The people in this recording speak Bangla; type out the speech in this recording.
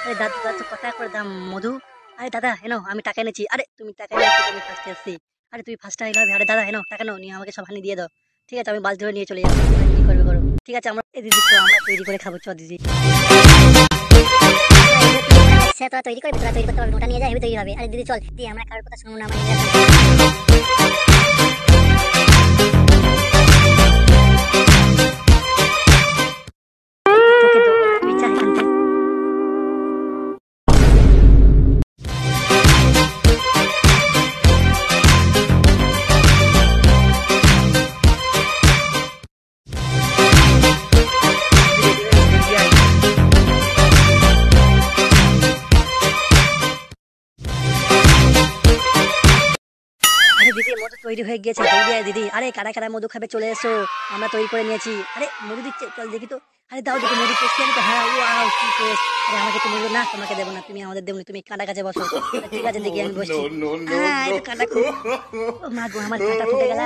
আরে দাদু দাদু কত করে দাম মধু? আরে দাদা হেনো আমি টাকা এনেছি। আরে তুমি টাকা নিয়ে আমি ফার্স্টে আসছি। আরে তুমি ফার্স্টে এলে হবে। আরে দাদা হেনো টাকা নাও, নিয়ে আমাকে সব হানি দিয়ে দাও। ঠিক আছে আমি বাস ধরে নিয়ে চলে যাবো, তোমরা কি করবে করো। ঠিক আছে আমরা এই দিদি তো আমরা তৈরি করে খাবো, চ দিদি। সে তোরা তৈরি করবি, তোরা তৈরি করতে পারবি না, ওটা নিয়ে যাই হেবি তৈরি হবে। আরে দিদি চল, দিয়ে আমরা কারোর কথা শুনবো না, আমরা নিজেরা তোকে দেবো বলতে তুই যা এখান থেকে। আরে দিদি মধু তৈরি হয়ে গিয়েছে, জলদি আয় দিদি। আরে কারা কারা মধু খাবে চলে এসো, আমরা তৈরি করে নিয়েছি। আরে মধু দিচ্ছে, চল দেখি তো। আরে দাও দেখি মধু টেস্ট আমি তো। হ্যাঁ ওয়াও কি টেস্ট। আরে আমাকে তো মধু না, তোমাকে দেবো না, তুমি আমাদের দেবো না, তুমি কাঁটা কাছে বসো। ঠিক আছে দেখি আমি বসছি। No, no, no, হ্যাঁ no, কাঁটা খুব, ও মা গো আমার কাঁটা ফুটে গেল।